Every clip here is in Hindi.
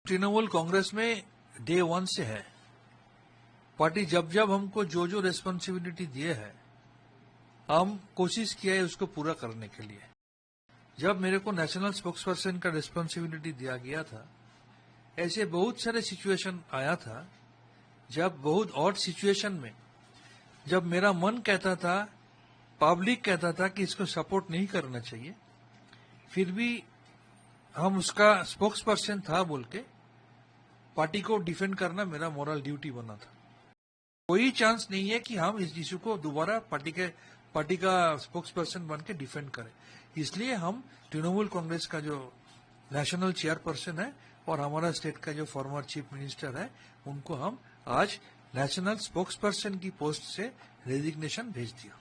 तृणमूल कांग्रेस में डे वन से है। पार्टी जब जब हमको जो जो रेस्पॉन्सिबिलिटी दिए है, हम कोशिश किया है उसको पूरा करने के लिए। जब मेरे को नेशनल स्पोक्सपर्सन का रेस्पॉन्सिबिलिटी दिया गया था, ऐसे बहुत सारे सिचुएशन आया था, जब बहुत ऑड सिचुएशन में जब मेरा मन कहता था, पब्लिक कहता था कि इसको सपोर्ट नहीं करना चाहिए, फिर भी हम उसका स्पोक्सपर्सन था बोल के पार्टी को डिफेंड करना मेरा मोरल ड्यूटी बना था। कोई चांस नहीं है कि हम इस इशू को दोबारा पार्टी का स्पोक्सपर्सन बन के डिफेंड करें। इसलिए हम तृणमूल कांग्रेस का जो नेशनल चेयरपर्सन है और हमारा स्टेट का जो फॉर्मर चीफ मिनिस्टर है, उनको हम आज नेशनल स्पोक्सपर्सन की पोस्ट से रेजिग्नेशन भेज दिया।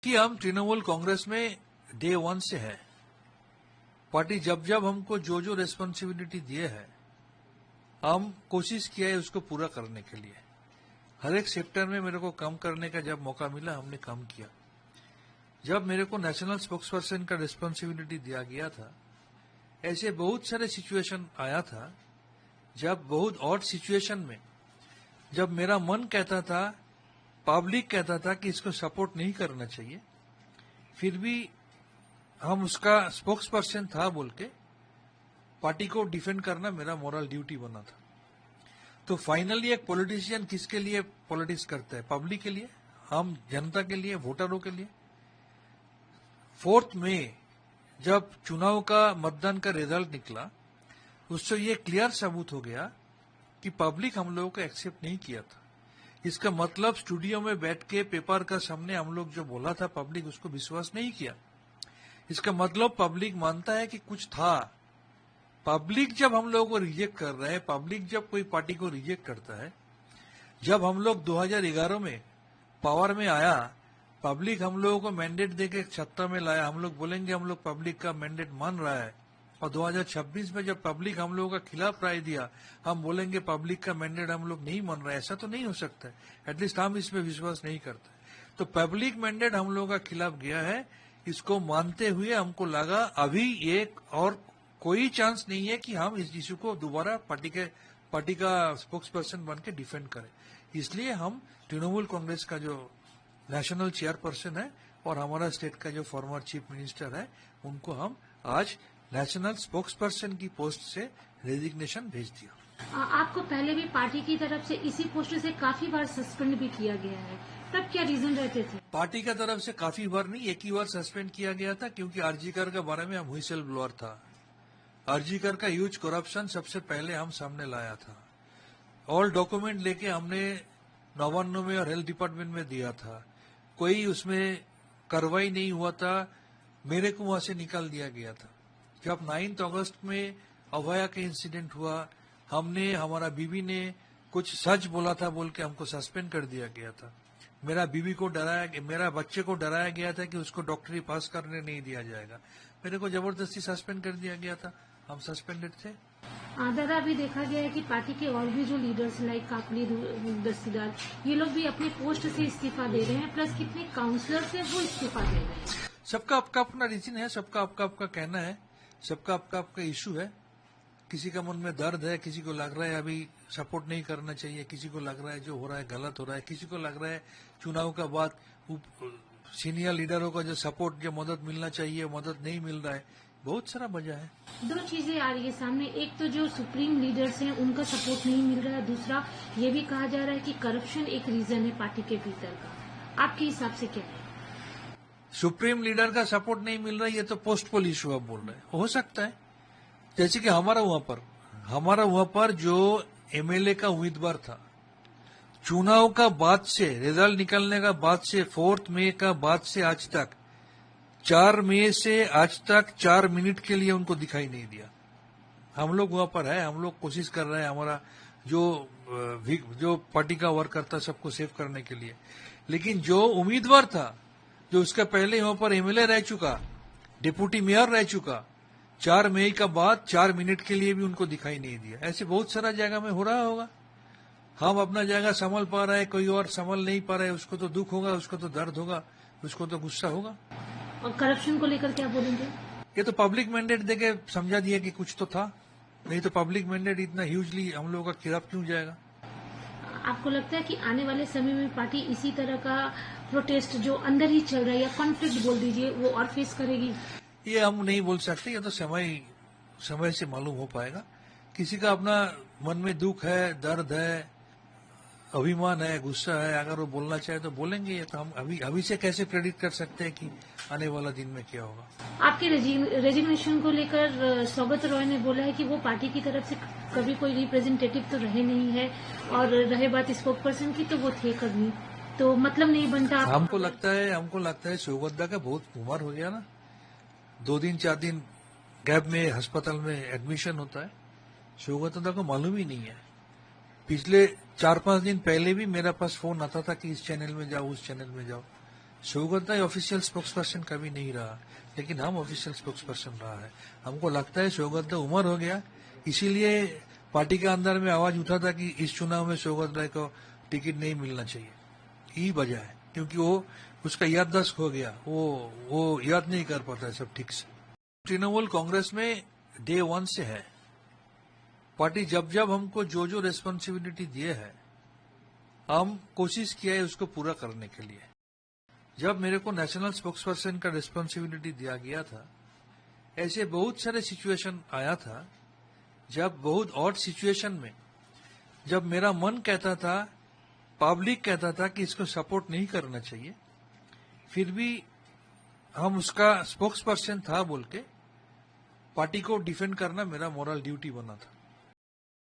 कि हम तृणमूल कांग्रेस में डे वन से है। पार्टी जब जब हमको जो जो रेस्पॉन्सिबिलिटी दिए है, हम कोशिश किया है उसको पूरा करने के लिए। हर एक सेक्टर में मेरे को काम करने का जब मौका मिला, हमने काम किया। जब मेरे को नेशनल स्पोक्सपर्सन का रेस्पॉन्सिबिलिटी दिया गया था, ऐसे बहुत सारे सिचुएशन आया था, जब बहुत ऑड सिचुएशन में जब मेरा मन कहता था, पब्लिक कहता था कि इसको सपोर्ट नहीं करना चाहिए, फिर भी हम उसका स्पोक्सपर्सन था बोल के पार्टी को डिफेंड करना मेरा मोरल ड्यूटी बना था। तो फाइनली एक पॉलिटिशियन किसके लिए पॉलिटिक्स करता है? पब्लिक के लिए, हम जनता के लिए, वोटरों के लिए। 4 मई जब चुनाव का मतदान का रिजल्ट निकला, उससे ये क्लियर सबूत हो गया कि पब्लिक हम लोगों को एक्सेप्ट नहीं किया था। इसका मतलब स्टूडियो में बैठ के पेपर का सामने हम लोग जो बोला था, पब्लिक उसको विश्वास नहीं किया। इसका मतलब पब्लिक मानता है कि कुछ था। पब्लिक जब हम लोगों को रिजेक्ट कर रहा है, पब्लिक जब कोई पार्टी को रिजेक्ट करता है, जब हम लोग 2011 में पावर में आया, पब्लिक हम लोगों को मैंडेट देके सत्ता में लाया, हम लोग बोलेंगे हम लोग पब्लिक का मैंडेट मान रहा है। और 2026 में जब पब्लिक हम लोगों का खिलाफ राय दिया, हम बोलेंगे पब्लिक का मैंडेट हम लोग नहीं मान रहे। ऐसा तो नहीं हो सकता है, एटलीस्ट हम इसमें विश्वास नहीं करते। तो पब्लिक मैंडेट हम लोगों का खिलाफ गया है, इसको मानते हुए हमको लगा अभी एक और कोई चांस नहीं है कि हम इस इशू को दोबारा पार्टी का स्पोक्सपर्सन बन के डिफेंड करें। इसलिए हम तृणमूल कांग्रेस का जो नेशनल चेयरपर्सन है और हमारा स्टेट का जो फॉर्मर चीफ मिनिस्टर है, उनको हम आज नेशनल स्पोक्सपर्सन की पोस्ट से रेजिग्नेशन भेज दिया। आपको पहले भी पार्टी की तरफ से इसी पोस्ट से काफी बार सस्पेंड भी किया गया है, तब क्या रीजन रहते थे? पार्टी की तरफ से काफी बार नहीं, एक ही बार सस्पेंड किया गया था, क्योंकि आरजीकर के बारे में हम व्हिसल ब्लोअर था। आरजीकर का ह्यूज करप्शन सबसे पहले हम सामने लाया था। ऑल डॉक्यूमेंट लेके हमने नवान्न में और हेल्थ डिपार्टमेंट में दिया था। कोई उसमें कार्रवाई नहीं हुआ था, मेरे को वहां से निकाल दिया गया था। जब 9 अगस्त में अभया का इंसिडेंट हुआ, हमारा बीबी ने कुछ सच बोला था बोल के हमको सस्पेंड कर दिया गया था। मेरा बच्चे को डराया गया था कि उसको डॉक्टरी पास करने नहीं दिया जाएगा। मेरे को जबरदस्ती सस्पेंड कर दिया गया था, हम सस्पेंडेड थे। दादा, अभी देखा गया है कि पार्टी के और भी जो लीडर्स लाइक काकली दस्तीदार, ये लोग भी अपने पोस्ट से इस्तीफा दे रहे हैं, प्लस कितने काउंसलर्स हैं वो इस्तीफा दे रहे हैं। सबका आपका अपना रीजन है, सबका आपका कहना है, सबका आपका इशू है। किसी का मन में दर्द है, किसी को लग रहा है अभी सपोर्ट नहीं करना चाहिए, किसी को लग रहा है जो हो रहा है गलत हो रहा है, किसी को लग रहा है चुनाव का बाद सीनियर लीडरों का जो सपोर्ट, जो मदद मिलना चाहिए, मदद नहीं मिल रहा है। बहुत सारा वजह है। 2 चीजें आ रही है सामने, एक तो जो सुप्रीम लीडर्स हैं उनका सपोर्ट नहीं मिल रहा है, दूसरा ये भी कहा जा रहा है कि करप्शन एक रीजन है पार्टी के भीतर का। आपके हिसाब से क्या है? सुप्रीम लीडर का सपोर्ट नहीं मिल रहा है, ये तो पोस्ट पोल इशू आप बोल रहे हैं। हो सकता है, जैसे कि हमारा वहां पर जो एमएलए का उम्मीदवार था, चुनाव का बाद से, रिजल्ट निकलने का बाद से, 4 मई का बाद से आज तक, 4 मई से आज तक 4 मिनट के लिए उनको दिखाई नहीं दिया। हम लोग वहां पर है, हम लोग कोशिश कर रहे हैं हमारा जो पार्टी का वर्क करता है सबको सेव करने के लिए। लेकिन जो उम्मीदवार था, जो उसका पहले वहां पर एमएलए रह चुका, डिप्टी मेयर रह चुका, 4 मई का बाद 4 मिनट के लिए भी उनको दिखाई नहीं दिया। ऐसे बहुत सारा जगह में हो रहा होगा। हम अपना जगह संभल पा रहे हैं, कोई और संभल नहीं पा रहे, उसको तो दुख होगा, उसको तो दर्द होगा, उसको तो गुस्सा होगा। और करप्शन को लेकर क्या बोलेंगे? ये तो पब्लिक मैंडेट देके समझा दिया कि कुछ तो था, नहीं तो पब्लिक मैंडेट इतना ह्यूजली हम लोगों का खिलाफ क्यों जाएगा? आपको लगता है कि आने वाले समय में पार्टी इसी तरह का प्रोटेस्ट जो अंदर ही चल रहा है या कॉन्फ्लिक्ट बोल दीजिए वो और फेस करेगी? ये हम नहीं बोल सकते, ये तो समय से मालूम हो पाएगा। किसी का अपना मन में दुख है, दर्द है, अभिमान है, गुस्सा है, अगर वो बोलना चाहे तो बोलेंगे। ये तो हम अभी से कैसे प्रेडिक्ट कर सकते हैं कि आने वाला दिन में क्या होगा। आपके रेजिग्नेशन को लेकर सौगत रॉय ने बोला है कि वो पार्टी की तरफ से कभी कोई रिप्रेजेंटेटिव तो रहे नहीं है, और रहे बात स्पोक पर्सन की तो वो थे कभी, तो मतलब नहीं बनता। हमको लगता है सौगत का बहुत उम्र हो गया ना, 2 दिन 4 दिन गैप में अस्पताल में एडमिशन होता है। सौगत को मालूम ही नहीं है। पिछले 4-5 दिन पहले भी मेरा पास फोन आता था कि इस चैनल में जाओ, उस चैनल में जाओ। सौगत ऑफिशियल स्पोक्स पर्सन कभी नहीं रहा, लेकिन हम ऑफिशियल स्पोक्स पर्सन रहा है। हमको लगता है सौगत उम्र हो गया, इसीलिए पार्टी के अंदर में आवाज उठा था कि इस चुनाव में सौगत राय को टिकट नहीं मिलना चाहिए। यही वजह है, क्योंकि वो उसका याददाश्त हो गया, वो याद नहीं कर पाता है सब ठीक से। तृणमूल कांग्रेस में डे 1 से है। पार्टी जब हमको जो रेस्पॉन्सिबिलिटी दिए है, हम कोशिश किया है उसको पूरा करने के लिए। जब मेरे को नेशनल स्पोक्स पर्सन का रेस्पॉन्सिबिलिटी दिया गया था, ऐसे बहुत सारे सिचुएशन आया था, जब बहुत ऑड सिचुएशन में जब मेरा मन कहता था, पब्लिक कहता था कि इसको सपोर्ट नहीं करना चाहिए, फिर भी हम उसका स्पोक्स पर्सन था बोल के पार्टी को डिफेंड करना मेरा मोरल ड्यूटी बना था।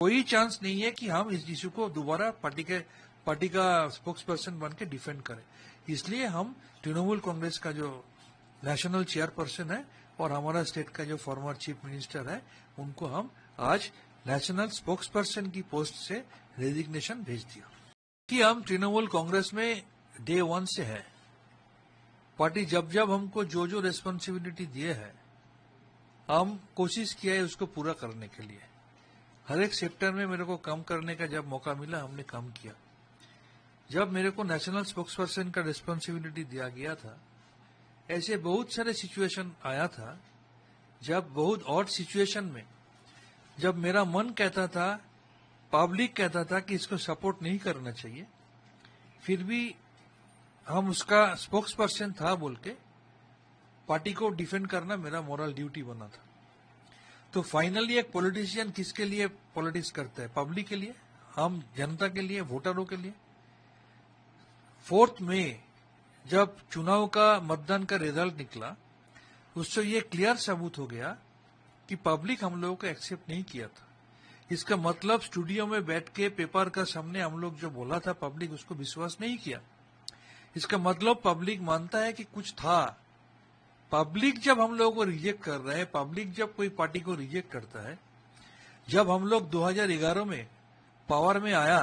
कोई चांस नहीं है कि हम इस इशू को दोबारा पार्टी का स्पोक्स पर्सन बन के डिफेंड करें। इसलिए हम तृणमूल कांग्रेस का जो नेशनल चेयरपर्सन है और हमारा स्टेट का जो फॉर्मर चीफ मिनिस्टर है, उनको हम आज नेशनल स्पोक्स पर्सन की पोस्ट से रेजिग्नेशन भेज दिया। कि हम तृणमूल कांग्रेस में डे 1 से है। पार्टी जब हमको जो रेस्पॉन्सिबिलिटी दिए है, हम कोशिश किया है उसको पूरा करने के लिए। हर एक सेक्टर में मेरे को काम करने का जब मौका मिला, हमने काम किया। जब मेरे को नेशनल स्पोक्स पर्सन का रेस्पॉन्सिबिलिटी दिया गया था, ऐसे बहुत सारे सिचुएशन आया था, जब बहुत ऑड सिचुएशन में जब मेरा मन कहता था, पब्लिक कहता था कि इसको सपोर्ट नहीं करना चाहिए, फिर भी हम उसका स्पोक्स पर्सन था बोल के पार्टी को डिफेंड करना मेरा मोरल ड्यूटी बना था। तो फाइनली एक पॉलिटिशियन किसके लिए पॉलिटिक्स करता है? पब्लिक के लिए, हम जनता के लिए, वोटरों के लिए। 4 मई जब चुनाव का मतदान का रिजल्ट निकला, उससे ये क्लियर सबूत हो गया कि पब्लिक हम लोगों को एक्सेप्ट नहीं किया था। इसका मतलब स्टूडियो में बैठ के पेपर का सामने हम लोग जो बोला था, पब्लिक उसको विश्वास नहीं किया। इसका मतलब पब्लिक मानता है कि कुछ था। पब्लिक जब हम लोगों को रिजेक्ट कर रहा है, पब्लिक जब कोई पार्टी को रिजेक्ट करता है, जब हम लोग 2011 में पावर में आया,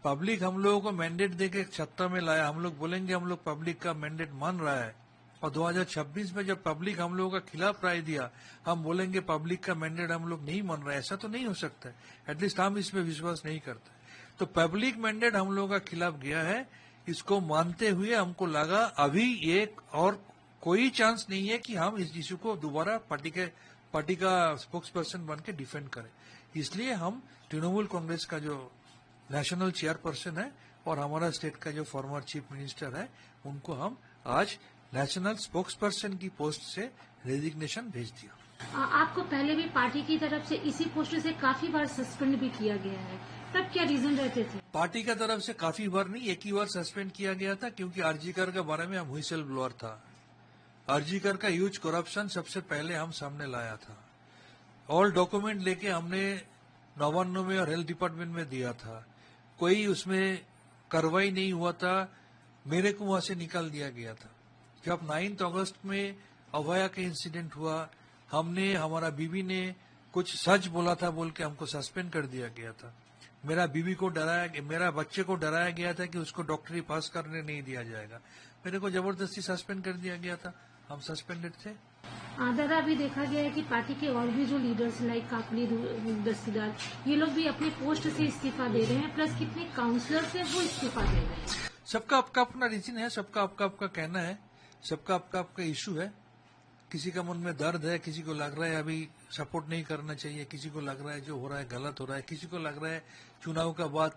पब्लिक हम लोगों को मैंडेट देके सत्ता में लाया, हम लोग बोलेंगे हम लोग पब्लिक का मैंडेट मान रहा है। और 2026 में जब पब्लिक हम लोगों का खिलाफ राय दिया, हम बोलेंगे पब्लिक का मैंडेट हम लोग नहीं मान रहे। ऐसा तो नहीं हो सकता है, एटलीस्ट हम इसमें विश्वास नहीं करते। तो पब्लिक मैंडेट हम लोगों का खिलाफ गया है, इसको मानते हुए हमको लगा अभी एक और कोई चांस नहीं है कि हम इस इशू को दोबारा पार्टी का स्पोक्स पर्सन बन के डिफेंड करें। इसलिए हम तृणमूल कांग्रेस का जो नेशनल चेयरपर्सन है और हमारा स्टेट का जो फॉर्मर चीफ मिनिस्टर है, उनको हम आज नेशनल स्पोक्स पर्सन की पोस्ट से रेजिग्नेशन भेज दिया। आपको पहले भी पार्टी की तरफ से इसी पोस्ट से काफी बार सस्पेंड भी किया गया है, तब क्या रीजन रहते थे? पार्टी का तरफ से काफी बार नहीं, एक ही बार सस्पेंड किया गया था, क्योंकि आरजीकर के बारे में हम व्हिसल ब्लोअर था। आरजीकर का ह्यूज करप्शन सबसे पहले हम सामने लाया था। ऑल डॉक्यूमेंट लेके हमने नवान्न में और हेल्थ डिपार्टमेंट में दिया था। कोई उसमें कार्रवाई नहीं हुआ था, मेरे को वहां से निकाल दिया गया था। जब 9 अगस्त में अभया के इंसिडेंट हुआ, हमारा बीबी ने कुछ सच बोला था बोल के हमको सस्पेंड कर दिया गया था। मेरा बच्चे को डराया गया था कि उसको डॉक्टरी पास करने नहीं दिया जाएगा। मेरे को जबरदस्ती सस्पेंड कर दिया गया था, हम सस्पेंडेड थे। दादा, अभी देखा गया है कि पार्टी के और भी जो लीडर्स लाइक काकली दस्तीदार, ये लोग भी अपने पोस्ट से इस्तीफा दे रहे हैं, प्लस कितने काउंसलर्स हैं वो इस्तीफा दे रहे हैं। सबका आपका अपना रीजन है, सबका आपका कहना है, सबका आपका इशू है। किसी का मन में दर्द है, किसी को लग रहा है अभी सपोर्ट नहीं करना चाहिए, किसी को लग रहा है जो हो रहा है गलत हो रहा है, किसी को लग रहा है चुनाव का बाद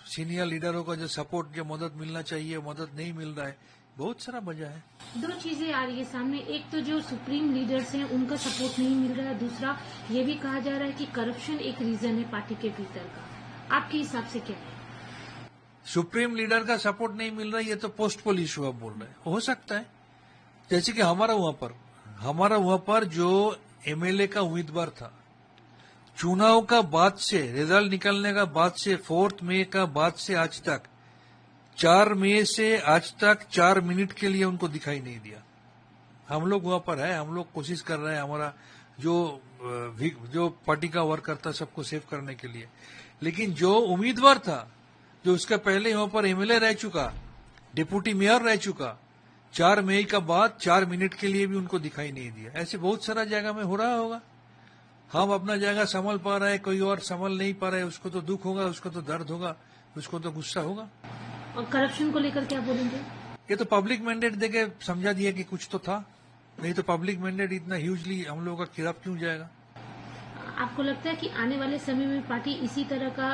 सीनियर लीडरों का जो सपोर्ट, जो मदद मिलना चाहिए मदद नहीं मिल रहा है। बहुत सारा वजह है। दो चीजें आ रही है सामने, एक तो जो सुप्रीम लीडर्स हैं उनका सपोर्ट नहीं मिल रहा है, दूसरा ये भी कहा जा रहा है कि करप्शन एक रीजन है पार्टी के भीतर का। आपके हिसाब से क्या है? सुप्रीम लीडर का सपोर्ट नहीं मिल रहा है, ये तो पोस्ट पोल इशू आप बोल रहे हैं। हो सकता है, जैसे कि हमारा वहां पर जो एमएलए का उम्मीदवार था, चुनाव का बाद से, रिजल्ट निकलने का बाद से, 4 मई का बाद से आज तक, 4 मई से आज तक 4 मिनट के लिए उनको दिखाई नहीं दिया। हम लोग वहां पर है, हम लोग कोशिश कर रहे हैं हमारा जो पार्टी का वर्क करता है सबको सेव करने के लिए, लेकिन जो उम्मीदवार था, जो उसका पहले वहां पर एमएलए रह चुका, डिप्टी मेयर रह चुका, 4 मई का बाद 4 मिनट के लिए भी उनको दिखाई नहीं दिया। ऐसे बहुत सारा जगह में हो रहा होगा। हम अपना जगह संभल पा रहे हैं, कोई और संभल नहीं पा रहा है, उसको तो दुख होगा, उसको तो दर्द होगा, उसको तो गुस्सा होगा। और करप्शन को लेकर क्या बोलेंगे? ये तो पब्लिक मैंडेट देके समझा दिया कि कुछ तो था, नहीं तो पब्लिक मैंडेट इतना ह्यूजली हम लोगों का खिलाफ क्यों जाएगा? आपको लगता है कि आने वाले समय में पार्टी इसी तरह का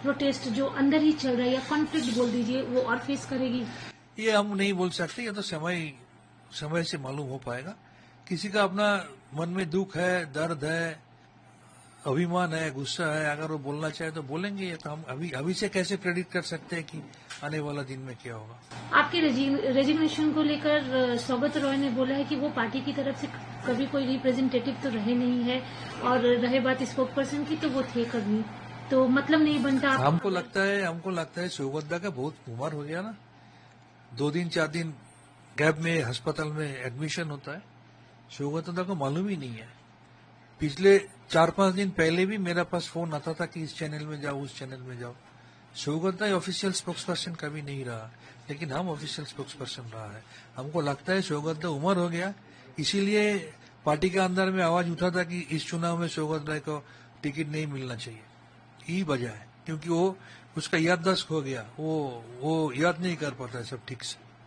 प्रोटेस्ट जो अंदर ही चल रहा है, या कॉन्फ्लिक्ट बोल दीजिए, वो और फेस करेगी? ये हम नहीं बोल सकते, ये तो समय से मालूम हो पाएगा। किसी का अपना मन में दुख है, दर्द है, अभिमान है, गुस्सा है, अगर वो बोलना चाहे तो बोलेंगे। ये तो हम अभी से कैसे प्रेडिक्ट कर सकते हैं कि आने वाला दिन में क्या होगा। आपके रेजिग्नेशन को लेकर सौगत रॉय ने बोला है कि वो पार्टी की तरफ से कभी कोई रिप्रेजेंटेटिव तो रहे नहीं है, और रहे बात स्पोक पर्सन की, तो वो थे कभी, तो मतलब नहीं बनता। हमको लगता है सौगत दा का बहुत उम्र हो गया ना, 2 दिन 4 दिन गैप में अस्पताल में एडमिशन होता है। सौगत दा को मालूम ही नहीं है। पिछले 4-5 दिन पहले भी मेरा पास फोन आता था कि इस चैनल में जाओ, उस चैनल में जाओ। सौगत दा ऑफिशियल स्पोक्स पर्सन कभी नहीं रहा, लेकिन हम ऑफिशियल स्पोक्स पर्सन रहा है। हमको लगता है सौगत दा उम्र हो गया, इसीलिए पार्टी के अंदर में आवाज उठा था कि इस चुनाव में सौगत राय को टिकट नहीं मिलना चाहिए। यही वजह है, क्योंकि वो उसका याददाश्त हो गया, वो याद नहीं कर पाता है सब ठीक से।